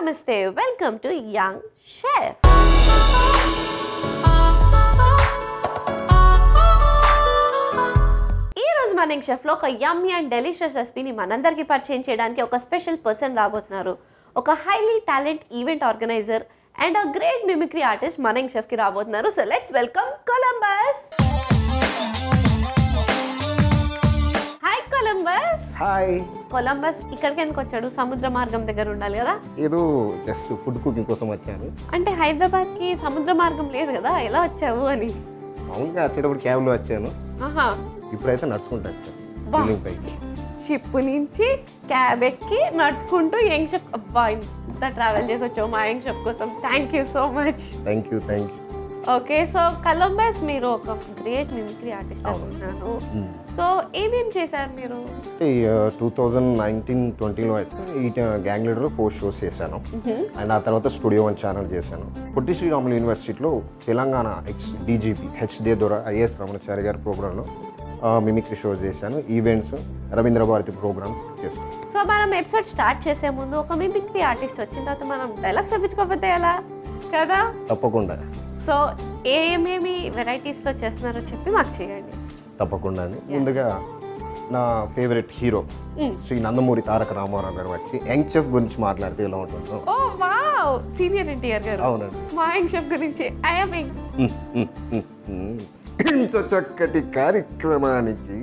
Namaste. Welcome to Young Chef. ఈ రోజు మన యంగ్ షెఫ్ లో ఒక యమ్మీ అండ్ డెలిషియస్ రెసిపీని మనందరికీ పరిచయం చేయడానికి ఒక స్పెషల్ పర్సన్ రాబోతున్నారు. ఒక highly talent event organizer and a great mimicry artist మన యంగ్ షెఫ్ కి రాబోతున్నారు. So let's welcome Columbus. Hi Columbus. Hi. Columbus ఇక్కడికి ఎందుకు వచ్చాడు? సముద్ర మార్గం దగ్గర ఉండాలి కదా. ఏదో జస్ట్ ఫుడ్ కుకింగ్ కోసం వచ్చాను. అంటే హైదరాబాద్ కి సముద్ర మార్గం లేదు కదా, ఎలా వచ్చావు అని. మామూలుగా వచ్చేటప్పుడు క్యాబ్లో వచ్చాను. ఆహా, ఇప్పుడైతే నడుచుకుంటూ వచ్చాను పైకి. షిప్ నుంచి క్యాబ్ ఎక్కి నడుచుకుంటూ యంగ్ షెఫ్. అబ్బా, ఇంత ట్రావెల్ చేసి వచ్చావు మా యంగ్ షెఫ్ కోసం. Thank you so much. Thank you. Okay, so Columbus మీరు ఒక గ్రేట్ మిమిక్రీ ఆర్టిస్ట్ అనుకుంటున్నాను. సో ఏమేం చేశారు మీరు? 2019-20లో అయితే ఈ గ్యాంగ్ లీడర్ 4 షోస్ చేశాను. అండ్ ఆ తర్వాత స్టూడియో 1 ఛానల్ చేశాను. పొట్టి శ్రీరాములు యూనివర్సిటీలో తెలంగాణ DGP హెచ్డే ద్వారా IAS రమణాచారి గారి ప్రోగ్రాంలో మిమిక్రీ షో చేశాను. ఈవెంట్స్, రవీంద్ర భారతి ప్రోగ్రామ్స్ చేశాను. సో మనం ఎపిసోడ్ స్టార్ట్ చేసే ముందు ఒక మిమిక్రీ ఆర్టిస్ట్ వచ్చిన తర్వాత మనం డైలాగ్స్ చెప్పించుకోకపోతే ఎలా కదా? తప్పకుండా. సో ఏమేమి వెరైటీస్లో చేస్తున్నారో చెప్పి మాకు చేయండి. తప్పకుండా అండి. ముందుగా నా ఫేవరెట్ హీరో శ్రీ నందమూరి తారక రామారావు గారు వచ్చి యంగ్ చెఫ్ గురించి మాట్లాడితే ఎలా ఉంటుందో. ఓ వావ్, సీనియర్ ఎన్టీఆర్ గారు. అవునండి. మా యంగ్ షెఫ్ గురించి ఇంత చక్కటి కార్యక్రమానికి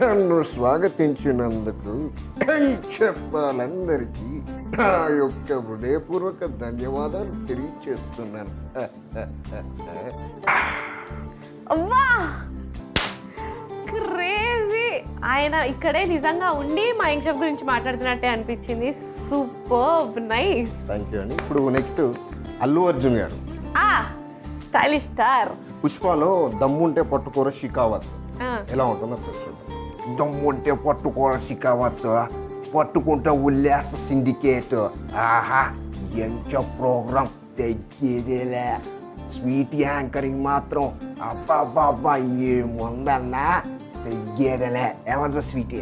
నన్ను స్వాగతించినందుకు యంగ్ చెఫ్ వాళ్ళందరికీ నా యొక్క హృదయపూర్వక ధన్యవాదాలు తెలియజేస్తున్నాను. క్రేజీ. ఆయన ఇక్కడే నిజంగా ఉండి మా యంగ్ షెఫ్ గురించి మాట్లాడుతున్నట్టే అనిపించింది. Super nice. థ్యాంక్ యూ అండి. ఇప్పుడు నెక్స్ట్ అల్లు అర్జున్ గారు. Stylish star. పుష్పలో దమ్ముంటే పట్టుకోర షికావత్ ఎలా ఉంటుందో చూద్దాం. దమ్ముంటే పట్టుకోర షికావత్, పట్టుకుంటే ఉల్లాస సిండికేట్. ఆహా, ఎంత ప్రోగ్రామ్ తెచ్చేదేలే. స్వీట్ యాంకరింగ్ మాత్రం అబ్బాబ్బా ఏముందన్నా తెగ్గేదేలే. ఏమన్నా స్వీట్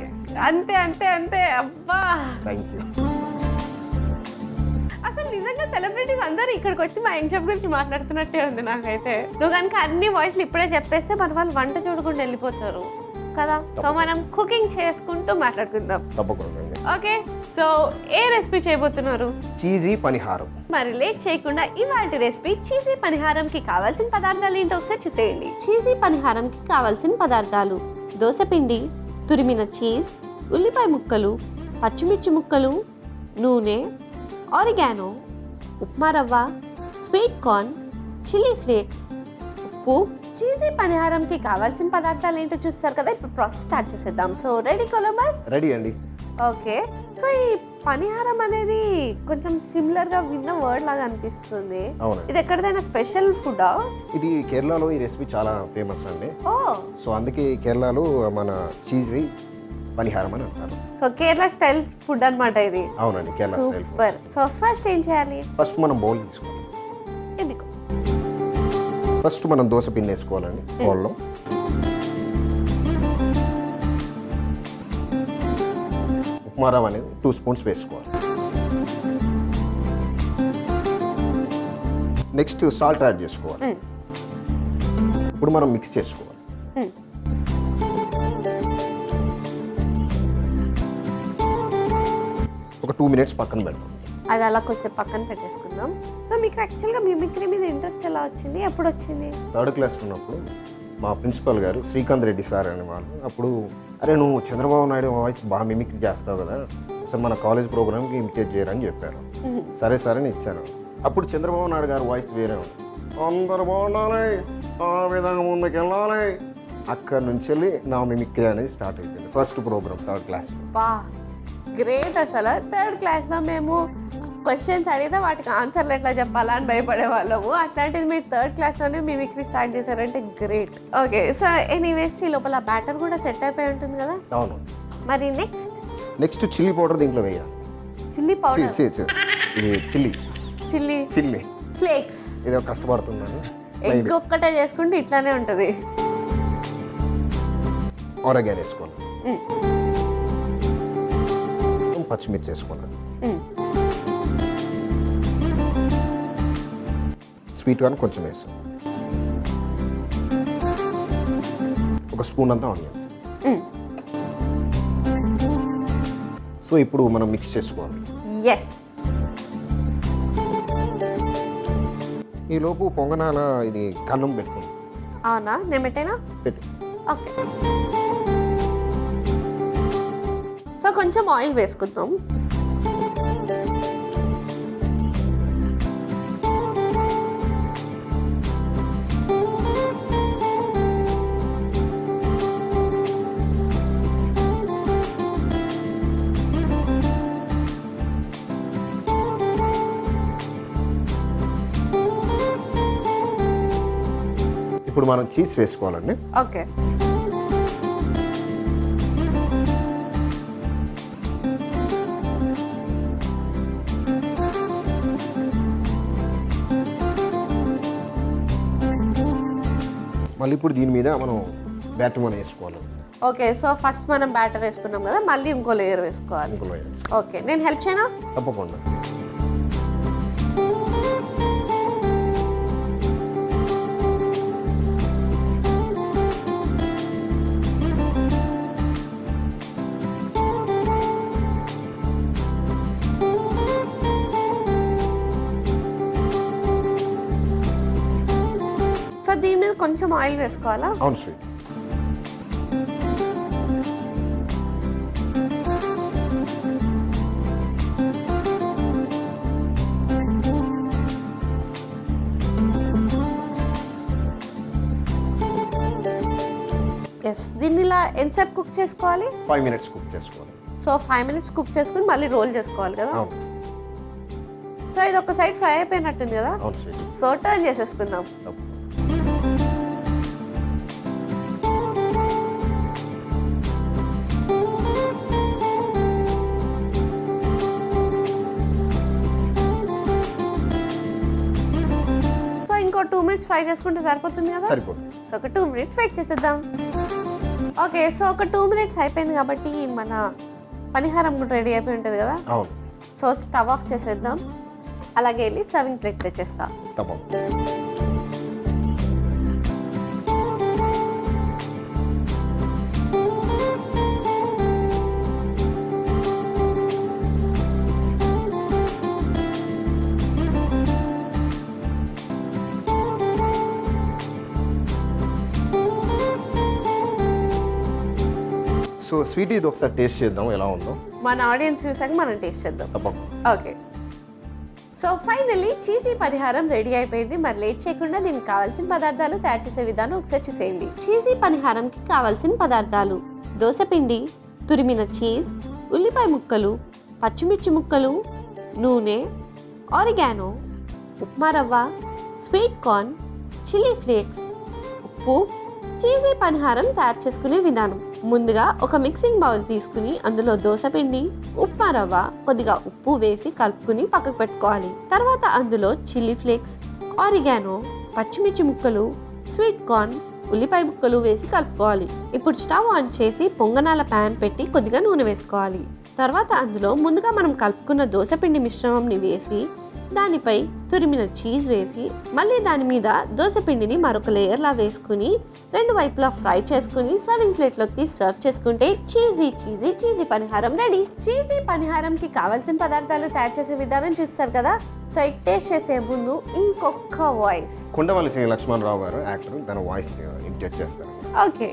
అంతే అంతే అంతే. అబ్బా, థ్యాంక్ యూ. అసలు నిజంగా సెలబ్రిటీస్ అందరూ ఇక్కడికి వచ్చి మా యంగ్ షెఫ్ గురించి మాట్లాడుతున్నట్టే ఉంది నాకైతే. నువ్వు కనుక అన్ని వాయిస్లు ఇప్పుడే చెప్పేస్తే మన వాళ్ళు వంట చూడకుండా వెళ్ళిపోతారు కదా. సో మనం కుకింగ్ చేసుకుంటూ మాట్లాడుకుందాం. తప్పకుండా. ఓకే, సో ఏ రెసిపీ చేయబోతున్నారు? చీజీ పనిహారం. మరి లేట్ చేయకుండా ఇవాల్టి రెసిపీ చీజీ పనిహారంకి కావాల్సిన పదార్థాలు ఏంటో ఒకసారి చూసేయండి. చీజీ పనిహారంకి కావాల్సిన పదార్థాలు: దోసపిండి, తురిమిన చీజ్, ఉల్లిపాయ ముక్కలు, పచ్చిమిర్చి ముక్కలు, నూనె, ఆరిగానో, ఉప్మా రవ్వ, స్వీట్ కార్న్, చిల్లీ ఫ్లేక్స్, ఉప్పు. చీజీ పనిహారంకి కావాల్సిన పదార్థాలు ఏంటో చూస్తారు కదా. ఇప్పుడు ప్రాసెస్ స్టార్ట్ చేసేద్దాం. So ready Columbus? రెడీ అండి. ఓకే, సో ఈ పనిహారం అనేది కొంచెం సిమిలర్ గా విన్న వర్డ్ లాగా అనిపిస్తుంది. ఇది ఎక్కడైనా స్పెషల్ ఫుడా? ఇది కేరళలో ఈ రెసిపీ చాలా ఫేమస్ అండి. ఓ, సో అందుకే కేరళలో మన చీజీ పనిహారం అని అంటారు. సో కేరళ స్టైల్ ఫుడ్ అన్నమాట ఇది. అవునండి, Kerala style food. Super. So first ఏం చేయాలి? ఫస్ట్ మనం బౌల్ తీసుకోవాలి. ఎందుకు? ఫస్ట్ మనం దోశ పిండి వేసుకోవాలండి బౌల్లో. ఉప్మా రవ్వ అనేది 2 స్పూన్స్ వేసుకోవాలి. నెక్స్ట్ సాల్ట్ యాడ్ చేసుకోవాలి. ఇప్పుడు మనం మిక్స్ చేసుకోవాలి. ఒక 2 మినిట్స్ పక్కన పెడతాం. అది అలా కొంచెం పక్కన పెట్టేసుకుందాం. సో మీకు యాక్చువల్గా మిమిక్రీ మీద ఇంట్రెస్ట్ ఎలా వచ్చింది? ఎప్పుడు వచ్చింది? 3rd క్లాస్ ఉన్నప్పుడు మా ప్రిన్సిపల్ గారు శ్రీకాంత్ రెడ్డి సార్ అనే వాళ్ళు అప్పుడు, అరే నువ్వు చంద్రబాబు నాయుడు వాయిస్ బాగా మిమిక్రీ చేస్తావు కదా, అసలు మన కాలేజ్ ప్రోగ్రామ్కి ఇమిటేట్ చేయరని చెప్పారు. సరే సరే అని ఇచ్చాను. అప్పుడు చంద్రబాబు నాయుడు గారు వాయిస్ వేరే ఉంది. అందరు బాగుండాలి, ఆ విధంగా ముందుకు వెళ్ళాలి. అక్కడి నుంచి వెళ్ళి నా మిమిక్రీ అనేది స్టార్ట్ అయిపోయింది. First program 3rd class. బా గ్రేట్. అసలు 3rd క్లాస్లో మేము క్వశ్చన్స్ అడిగితే వాటికి ఆన్సర్లు ఎట్లా చెప్పాలా అని భయపడే వాళ్ళము. అట్లాంటిది మీరు 3rd క్లాస్లోనే మిమిక్రీ స్టార్ట్ చేశారంటే గ్రేట్. ఓకే, సో ఎనీవేస్ ఈ లోపల బ్యాటర్ కూడా సెట్ అయిపోయి ఉంటుంది కదా. అవును. మరి నెక్స్ట్ చిల్లీ పౌడర్ దీంట్లో వేయాలి. Chilli powder? ఇది చిల్లీ ఫ్లేక్స్. ఇది కష్టపడుతున్నాను. ఎగ్ ఒక్కటే చేసుకుంటే ఇట్లానే ఉంటుంది. ఆరిగానో వేసుకోవాలి. పచ్చిమిర్చి వేసుకోవాలి. స్వీట్ కానీ కొంచెం వేసాం. ఒక స్పూన్ అంతా ఆనియన్స్. సో ఇప్పుడు మనం మిక్స్ చేసుకోవాలి. ఎస్. ఈలోపు పొంగనాల ఇది కన్నం పెట్టుకుంది. అవునా, నేను పెట్టేనా? పెట్టి. ఓకే. సో కొంచెం ఆయిల్ వేసుకుందాం. ఇప్పుడు మనం చీజ్ వేసుకోవాలండి. ఓకే. మళ్ళీ ఇప్పుడు దీని మీద మనం బ్యాటర్ మనం వేసుకోవాలి. ఓకే. సో ఫస్ట్ మనం బ్యాటర్ వేసుకున్నాం కదా, మళ్ళీ ఇంకో లేయర్ వేసుకోవాలి. ఇంకో ఓకే, నేను హెల్ప్ చేయనా? తప్పకుండా. సో దీని మీద కొంచెం ఆయిల్ వేసుకోవాలా? అవును స్వీట్. ఎస్. దీన్ని ఇలా ఎంతసేపు కుక్ చేసుకోవాలి? 5 minutes కుక్ చేసుకోవాలి. సో 5 minutes కుక్ చేసుకుని మళ్ళీ రోల్ చేసుకోవాలి కదా. అవును. సో ఇది ఒక సైడ్ ఫ్రై అయిపోయినట్టుంది కదా. అవును స్వీట్. సో టర్న్ చేసేసుకుందాం. సో ఇంకో 2 minutes ఫ్రై చేసుకుంటే సరిపోతుంది కదా. సరిపోతుంది. సో ఒక 2 minutes వెయిట్ చేసేద్దాం. ఓకే. సో ఒక 2 minutes అయిపోయింది కాబట్టి మన పనిహారం కూడా రెడీ అయిపోయి ఉంటుంది కదా. అవును. సో స్టవ్ ఆఫ్ చేసేద్దాం. అలాగే వెళ్ళి సర్వింగ్ ప్లేట్ తెచ్చేస్తా. తప్పకుండా. సో స్వీట్ ఇది ఒకసారి టేస్ట్ చేద్దాం ఎలా ఉందో. మన ఆడియన్స్ చూసాక మనం టేస్ట్ చేద్దాం. తప్పకుండా. ఓకే. సో ఫైనల్లీ చీజీ పనిహారం రెడీ అయిపోయింది. మరి లేట్ చేయకుండా దీనికి కావాల్సిన పదార్థాలు తయారు చేసే విధానం ఒకసారి చూసేయండి. చీజీ పనిహారంకి కావాల్సిన పదార్థాలు: దోసపిండి, తురిమిన చీజ్, ఉల్లిపాయ ముక్కలు, పచ్చిమిర్చి ముక్కలు, నూనె, ఆరిగానో, ఉప్మా రవ్వ, స్వీట్ కార్న్, చిల్లీ ఫ్లేక్స్, ఉప్పు. చీజీ పనిహారం తయారు చేసుకునే విధానం: ముందుగా ఒక మిక్సింగ్ బౌల్ తీసుకుని అందులో దోసపిండి, ఉప్మా రవ్వ, కొద్దిగా ఉప్పు వేసి కలుపుకుని పక్కకు పెట్టుకోవాలి. తర్వాత అందులో చిల్లీ ఫ్లేక్స్, ఆరిగానో, పచ్చిమిర్చి ముక్కలు, స్వీట్ కార్న్, ఉల్లిపాయ ముక్కలు వేసి కలుపుకోవాలి. ఇప్పుడు స్టవ్ ఆన్ చేసి పొంగనాల ప్యాన్ పెట్టి కొద్దిగా నూనె వేసుకోవాలి. తర్వాత అందులో ముందుగా మనం కలుపుకున్న దోసపిండి మిశ్రమంని వేసి దానిపై తురిమిన చీజ్ వేసి మళ్ళీ దాని మీద దోసపిండిని మరొక లేయర్లా వేసుకుని రెండు వైపులా ఫ్రై చేసుకుని సర్వింగ్ ప్లేట్లోకి తీసి సర్వ్ చేసుకుంటే చీజీ చీజీ చీజీ పనిహారం రెడీ. చీజీ పనిహారంకి కావాల్సిన పదార్థాలు తయారు చేసే విధానం చూస్తారు కదా. సో ఇది టేస్ట్ చేసే ముందు ఇంకొక వాయిస్. కుండవల్లి శ్రీ లక్ష్మణరావు గారు యాక్టర్, తన వాయిస్ ఇమిటేట్ చేస్తారు. ఓకే.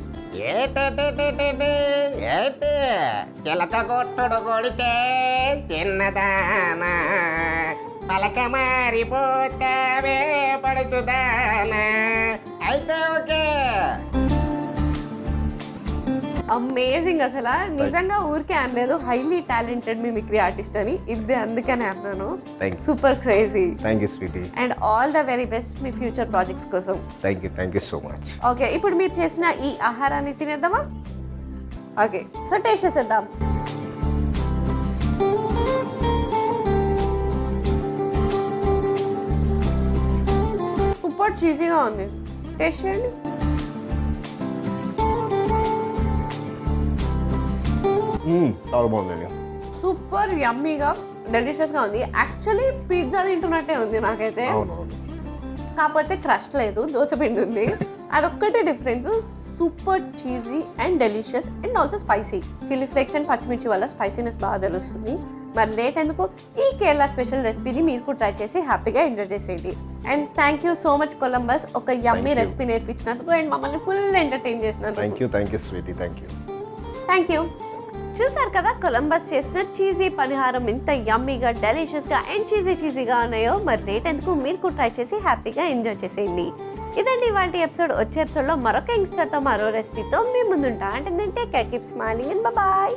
చిలక కొట్టుడు కొడితే చిన్నదానా పలక మారిపోతావే పడుచుదానా అయితే ఓకే. అమేజింగ్. అసలు నిజంగా ఊరికే అనలేదు, హైలీ టాలెంటెడ్ మిమిక్రీ ఆర్టిస్ట్ అని. ఇది అందుకనే అన్నాను. Super crazy. Thank you sweetie. And all the very best మీ ఫ్యూచర్ ప్రాజెక్ట్స్ కోసం. Thank you so much. Okay, ఇప్పుడు మీరు చేసిన ఈ ఆహారాన్ని తినేద్దామా? ఓకే, సో టేస్ట్ చేసేద్దాం. సూపర్ చీజీగా ఉంది. టేస్ట్ చేయండి. చాలా బాగుందండి. సూపర్ యమ్మీగా డెలిషియస్గా ఉంది. యాక్చువల్లీ పిజ్జా తింటున్నట్టే ఉంది నాకైతే. అవునవును. కాకపోతే క్రష్ లేదు, దోశ పిండి ఉంది. అదొక్కటే difference. Super cheesy and delicious and also spicy. Chilli flakes and పచ్చిమిర్చి వల్ల స్పైసీనెస్ బాగా తెలుస్తుంది. మరి లేట్ ఎందుకు, ఈ కేరళ స్పెషల్ రెసిపీని మీరు కూడా ట్రై చేసి హ్యాపీగా ఎంజాయ్ చేసేయండి. And thank you so much Columbus, ఒక యమ్మీ రెసిపీ నేర్పించినందుకు అండ్ మమ్మల్ని ఫుల్ ఎంటర్టైన్ చేసినందుకు. Thank you sweetie, thank you. చూసారు కదా కొలంబస్ చేసిన చీజీ పనిహారం ఎంత యమ్మీగా, డెలిషియస్గా అండ్ చీజీగా ఉన్నాయో. మరి లేట్ ఎందుకు, మీరు కూడా ట్రై చేసి హ్యాపీగా ఎంజాయ్ చేసేయండి. ఇదండి ఇవాళ ఎపిసోడ్. వచ్చే ఎపిసోడ్లో మరొక యంగ్స్టర్తో మరో రెసిపీతో మీ ముందుంటా. అంటే take care, keep smiling and bye.